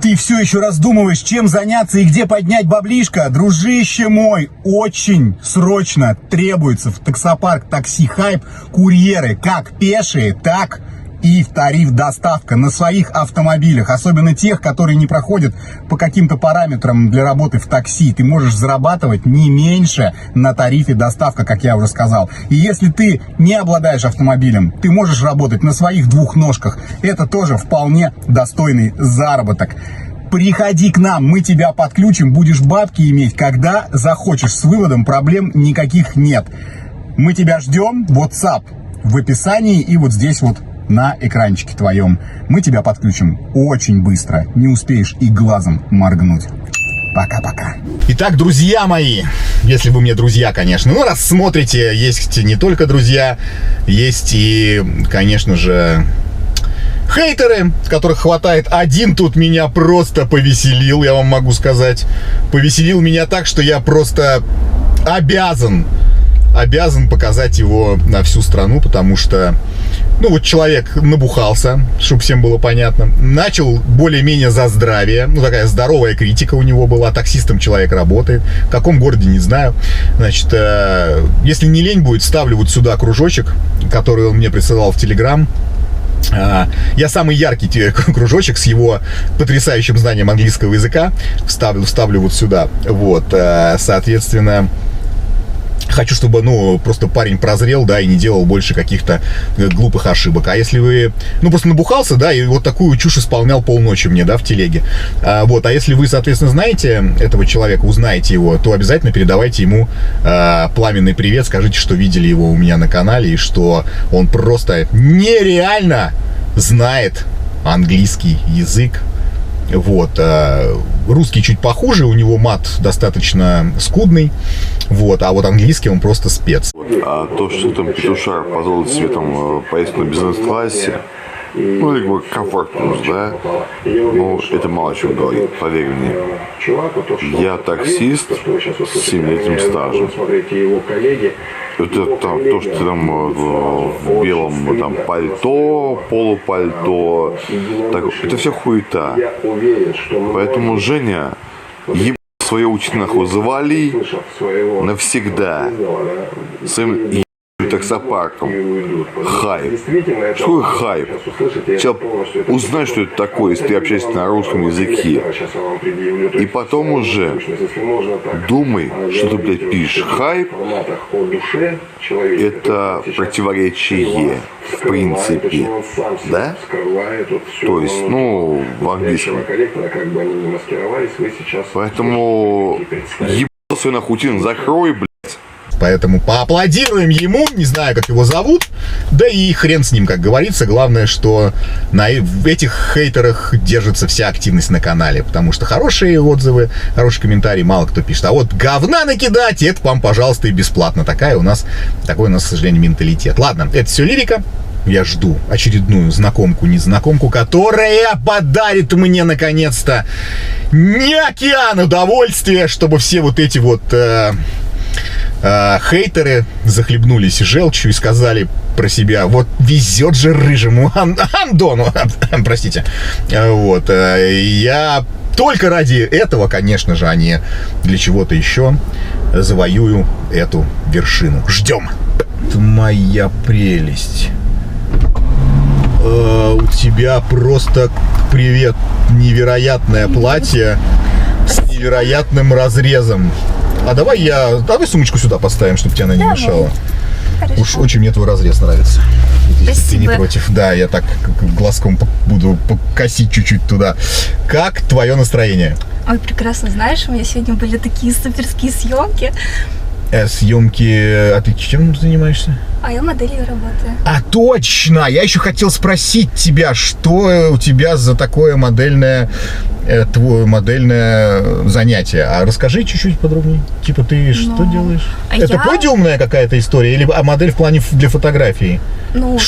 Ты все еще раздумываешь, чем заняться и где поднять баблишко? Дружище мой, очень срочно требуется в таксопарк Такси Хайп курьеры, как пешие, так и в тариф доставка на своих автомобилях, особенно тех, которые не проходят по каким-то параметрам для работы в такси. Ты можешь зарабатывать не меньше на тарифе доставка, как я уже сказал. И если ты не обладаешь автомобилем, ты можешь работать на своих двух ножках. Это тоже вполне достойный заработок. Приходи к нам, мы тебя подключим, будешь бабки иметь, когда захочешь. С выводом проблем никаких нет. Мы тебя ждем, WhatsApp в описании и вот здесь вот на экранчике твоем. Мы тебя подключим очень быстро, не успеешь и глазом моргнуть. Пока-пока. Итак, друзья мои, если вы мне друзья, конечно, ну раз смотрите, есть не только друзья, есть и, конечно же, хейтеры, которых хватает. Один тут меня просто повеселил, я вам могу сказать. Повеселил меня так, что я просто обязан показать его на всю страну, потому что, ну вот человек набухался, чтобы всем было понятно, начал более-менее за здравие, ну такая здоровая критика у него была, таксистом человек работает, в каком городе не знаю, значит, если не лень будет, ставлю вот сюда кружочек, который он мне присылал в Telegram. Я самый яркий кружочек с его потрясающим знанием английского языка вставлю вот сюда, вот, соответственно. Хочу, чтобы, ну, просто парень прозрел, да, и не делал больше каких-то глупых ошибок. А если вы, ну, просто набухался, да, и вот такую чушь исполнял полночи мне, да, в телеге. Вот, а если вы, соответственно, знаете этого человека, узнаете его, то обязательно передавайте ему пламенный привет, скажите, что видели его у меня на канале, и что он просто нереально знает английский язык. Вот, русский чуть похуже, у него мат достаточно скудный, вот, а вот английский он просто спец. А то, что там петушар позволит себе там поездку на бизнес-классе, ну, как бы комфортно, да, ну, это мало чего говорит, поверь мне. Я таксист с 7-летним стажем. Это там, то, что ты там в белом там, пальто, полупальто, так, это все хуета. Поэтому, Женя, еб свое учить нахуй, завали навсегда своим таксопарком. Хайп. Что такое хайп? Сейчас узнай, что это такое, если ты общаешься на русском языке. И потом уже думай, что ты, блядь, пишешь. Хайп – это противоречие, в принципе. Да? То есть, ну, в английском. Поэтому ебал свой нахутин, закрой, блядь. Поэтому поаплодируем ему, не знаю, как его зовут, да и хрен с ним, как говорится. Главное, что в этих хейтерах держится вся активность на канале, потому что хорошие отзывы, хорошие комментарии мало кто пишет. А вот говна накидать, это вам, пожалуйста, и бесплатно. Такой у нас, к сожалению, менталитет. Ладно, это все лирика. Я жду очередную знакомку-незнакомку, которая подарит мне, наконец-то, не океан удовольствия, чтобы все вот эти вот... хейтеры захлебнулись желчью и сказали про себя: вот везет же рыжему Андону, простите. Вот, я только ради этого, конечно же, а не для чего-то еще, завоюю эту вершину. Ждем. Моя прелесть. У тебя просто, привет, невероятное платье с невероятным разрезом. А давай сумочку сюда поставим, чтобы тебе она не мешала. Хорошо. Уж очень мне твой разрез нравится. Если ты не против. Да, я так глазком буду косить чуть-чуть туда. Как твое настроение? Ой, прекрасно. Знаешь, у меня сегодня были такие суперские съемки. Съемки... А ты чем занимаешься? А я моделью работаю. А, точно! Я еще хотел спросить тебя, что у тебя за такое модельное занятие. А расскажи чуть-чуть подробнее. Типа ты что делаешь? Это подиумная какая-то история? Или модель в плане для фотографии? Ну,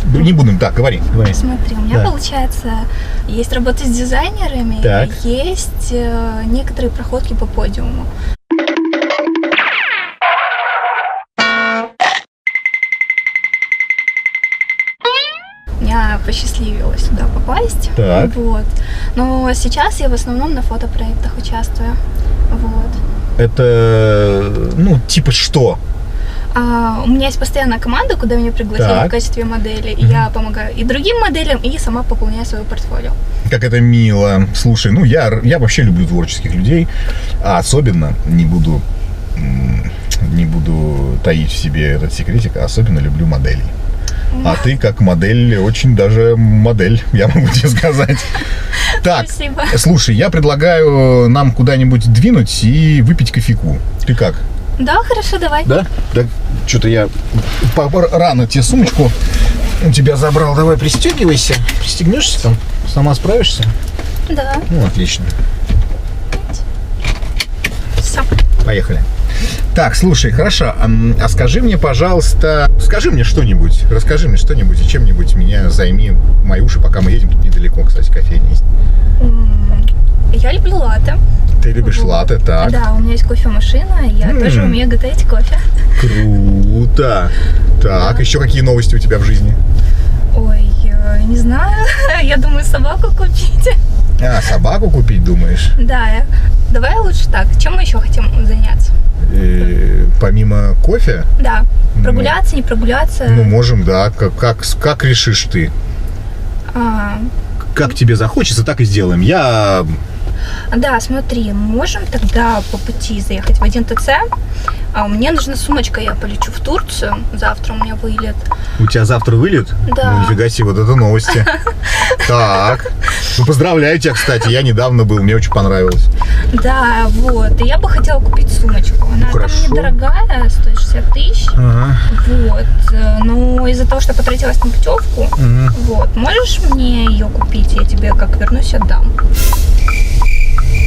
не будем, так, говори. Смотри, у меня получается, есть работа с дизайнерами, есть некоторые проходки по подиуму. У меня посчастливилось туда попасть. Так. Вот. Но сейчас я в основном на фотопроектах участвую. Вот. Это, ну, типа что? У меня есть постоянная команда, куда меня пригласили Так. в качестве модели. И я помогаю и другим моделям, и сама пополняю свое портфолио. Как это мило. Слушай, ну я вообще люблю творческих людей, а особенно не буду таить в себе этот секретик, а особенно люблю моделей. А ты как модель, очень даже модель, я могу тебе сказать. Так, Спасибо. слушай, я предлагаю нам куда-нибудь двинуть и выпить кофейку. Ты как? Да, хорошо, давай. Да? Да, что-то я рано тебе сумочку у тебя забрал. Давай пристегивайся. Пристегнешься там? Сама справишься? Да. Ну, отлично. Все. Поехали. Так, слушай, хорошо. А скажи мне, пожалуйста, скажи мне что-нибудь. Расскажи мне что-нибудь и чем-нибудь меня займи мои уши, пока мы едем. Тут недалеко, кстати, кофейня есть. Я люблю латте. Ты любишь латте, так? Да, у меня есть кофемашина, и я тоже умею готовить кофе. Круто. Так, еще какие новости у тебя в жизни? Ой, не знаю. Я думаю, собаку купить. А, собаку купить, думаешь? Да, давай лучше так. Чем мы еще хотим заняться? Помимо кофе? Да, прогуляться, не прогуляться. Ну, можем, да. Как решишь ты? Как тебе захочется, так и сделаем. Да, смотри, можем тогда по пути заехать в 1 ТЦ. Мне нужна сумочка, я полечу в Турцию. Завтра у меня вылет. У тебя завтра вылет? Да. Ну, нифига себе, вот это новости. Так. Ну, поздравляю тебя, кстати. Я недавно был, мне очень понравилось. Да, вот. И я бы хотела купить сумочку. Она там недорогая, стоит 60 тысяч. Ага. Вот. Но из-за того, что потратилась на путевку, вот, можешь мне ее купить? Я тебе, как вернусь, отдам.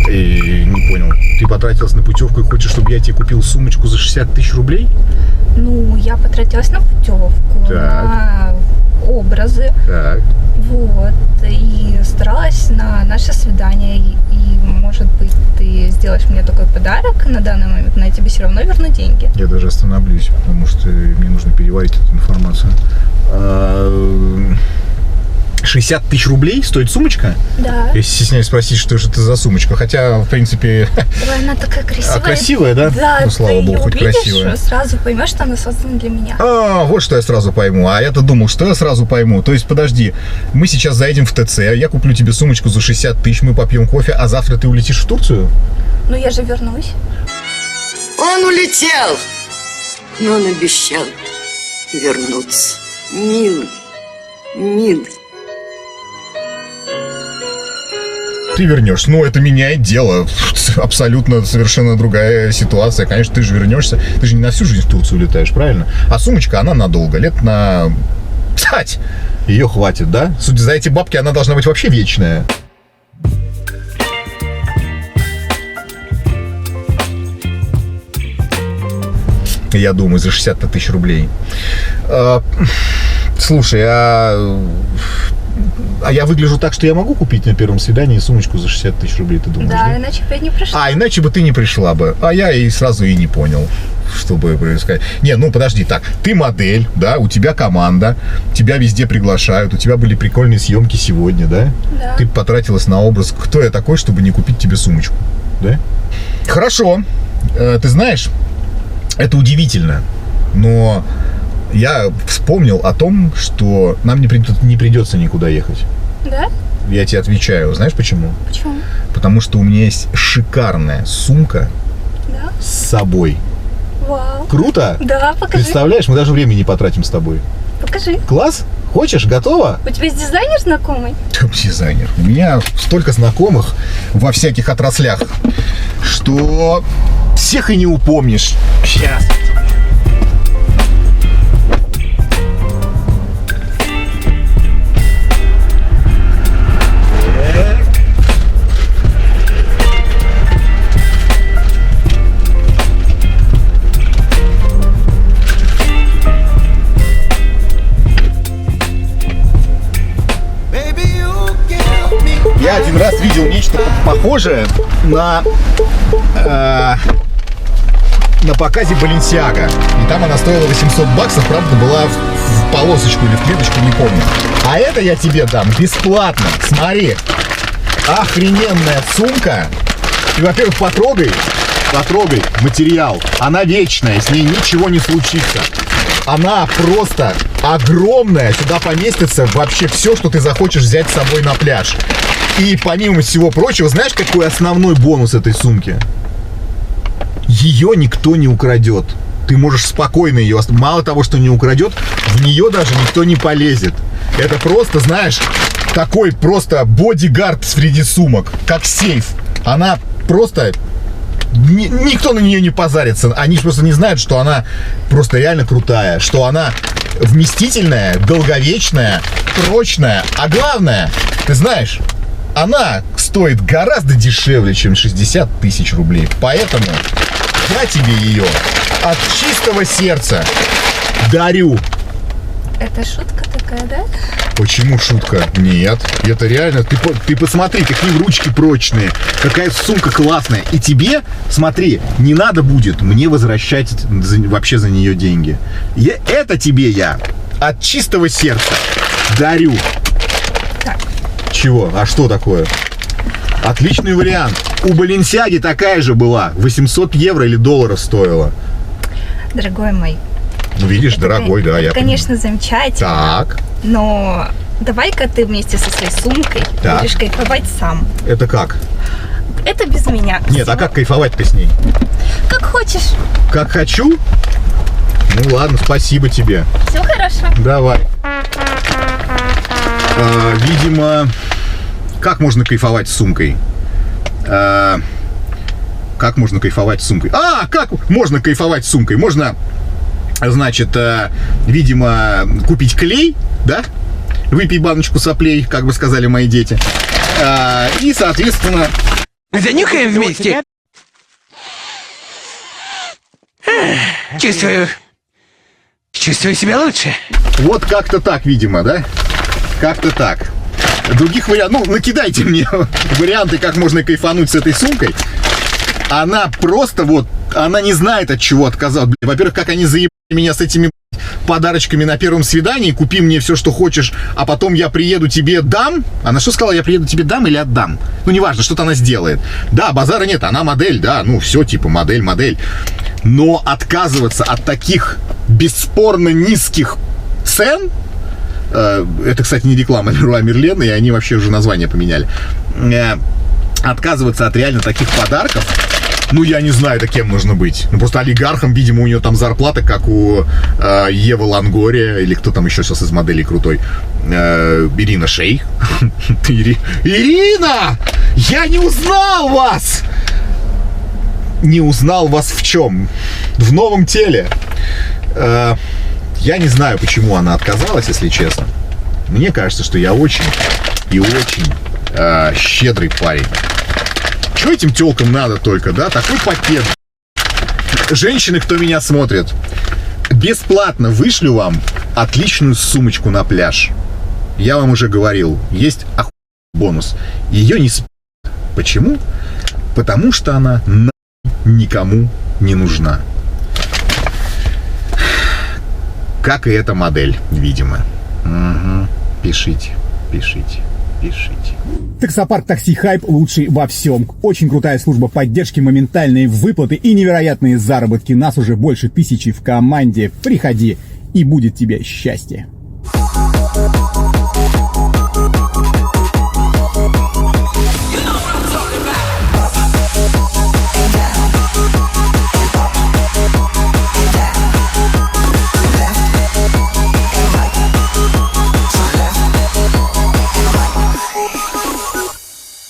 И не понял. Ты потратилась на путевку и хочешь, чтобы я тебе купил сумочку за 60 тысяч рублей? Ну, я потратилась на путевку, на образы. Так. Вот. И старалась на наше свидание. И, может быть, ты сделаешь мне такой подарок на данный момент, но я тебе все равно верну деньги. Я даже остановлюсь, потому что мне нужно переварить эту информацию. 60 тысяч рублей стоит сумочка? Да. Я стесняюсь спросить, что же это за сумочка. Хотя, в принципе... Ой, она такая красивая. Красивая, да? Да, ну, слава богу, хоть увидишь, красивая. Сразу поймешь, что она создана для меня. Вот что я сразу пойму. А я-то думал, что я сразу пойму. То есть, подожди, мы сейчас заедем в ТЦ, я куплю тебе сумочку за 60 тысяч, мы попьем кофе, а завтра ты улетишь в Турцию? Ну, я же вернусь. Он улетел, но он обещал вернуться. Милый, милый. Ты вернешься. Ну, это меняет дело. Абсолютно совершенно другая ситуация. Конечно, ты же вернешься. Ты же не на всю жизнь в Турцию улетаешь, правильно? А сумочка, она надолго. Лет на... Кстати, ее хватит, да? Судя за эти бабки, она должна быть вообще вечная. Я думаю, за 60 тысяч рублей. Слушай, а я выгляжу так, что я могу купить на первом свидании сумочку за 60 тысяч рублей, ты думаешь? Да, иначе бы я не пришла. Иначе бы ты не пришла бы. А я и сразу и не понял, что бы происходило. Не, ну подожди, так, ты модель, да, у тебя команда, тебя везде приглашают, у тебя были прикольные съемки сегодня, да? Да. Ты потратилась на образ. Кто я такой, чтобы не купить тебе сумочку, да? Хорошо. Ты знаешь, это удивительно, но... Я вспомнил о том, что нам не придется никуда ехать. Да? Я тебе отвечаю. Знаешь почему? Почему? Потому что у меня есть шикарная сумка с собой. Вау. Круто? Да, покажи. Представляешь, мы даже времени не потратим с тобой. Покажи. Класс? Хочешь? Готова? У тебя есть дизайнер знакомый? Дизайнер. У меня столько знакомых во всяких отраслях, что всех и не упомнишь. Сейчас. Я один раз видел нечто похожее на на показе Balenciaga. И там она стоила 800 баксов, правда, была в полосочку или в клеточку, не помню. А это я тебе дам бесплатно. Смотри. Охрененная сумка. И, во-первых, потрогай материал. Она вечная, с ней ничего не случится. Она просто огромная. Сюда поместится вообще все, что ты захочешь взять с собой на пляж. И помимо всего прочего, знаешь, какой основной бонус этой сумки? Ее никто не украдет. Ты можешь спокойно ее... Мало того, что не украдет, в нее даже никто не полезет. Это просто, знаешь, такой просто бодигард среди сумок. Как сейф. Она просто... Никто на нее не позарится. Они просто не знают, что она просто реально крутая. Что она вместительная, долговечная, прочная. А главное, ты знаешь, она стоит гораздо дешевле, чем 60 тысяч рублей. Поэтому я тебе ее от чистого сердца дарю. Это шутка такая, да? Почему шутка? Нет, это реально. Ты посмотри, какие ручки прочные, какая сумка классная. И тебе, смотри, не надо будет мне возвращать вообще за нее деньги. Это тебе я от чистого сердца дарю. Так. Чего? А что такое? Отличный вариант. У Balenciaga такая же была. 800 евро или долларов стоила. Дорогой мой. Ну, видишь, это, дорогой, да, я конечно, замечательно. Так. Но давай-ка ты вместе со своей сумкой так. будешь кайфовать сам. Это как? Это без меня. Нет, а как кайфовать-то с ней? Как хочешь. Как хочу? Ну ладно, спасибо тебе. Все хорошо. Давай. Видимо, как можно кайфовать с сумкой? Как можно кайфовать с сумкой? Как можно кайфовать с сумкой? Можно, значит, видимо, купить клей, да? Выпей баночку соплей, как бы сказали мои дети. И, соответственно... Занюхаем вместе. Чувствую себя лучше. Вот как-то так, видимо, да? Как-то так. Других вариантов... Ну, накидайте мне варианты, как можно кайфануть с этой сумкой. Она просто вот... Она не знает, от чего отказалась. Во-первых, как они заебали меня с этими подарочками на первом свидании. Купи мне все, что хочешь, а потом я приеду тебе дам. Она что сказала? Я приеду тебе дам или отдам? Ну, неважно, что-то она сделает. Да, базара нет, она модель, да. Ну, все, типа, модель. Но отказываться от таких бесспорно низких цен... Это, кстати, не реклама Леруа Мерлен, и они вообще уже название поменяли. Отказываться от реально таких подарков, ну, я не знаю, это кем нужно быть. Ну, просто олигархом, видимо, у нее там зарплата, как у Евы Лонгория, или кто там еще сейчас из моделей крутой. Ирина Шейх. Ирина! Я не узнал вас! Не узнал вас в чем? В новом теле. Я не знаю, почему она отказалась, если честно. Мне кажется, что я очень и очень щедрый парень. Чего этим тёлкам надо только, да? Такой пакет. Женщины, кто меня смотрит, бесплатно вышлю вам отличную сумочку на пляж. Я вам уже говорил, есть бонус. Ее не спят. Почему? Потому что она никому не нужна. Как и эта модель, видимо. Угу. Пишите. Таксопарк Такси Хайп лучший во всем. Очень крутая служба поддержки, моментальные выплаты и невероятные заработки. Нас уже больше 1000 в команде. Приходи, и будет тебе счастье.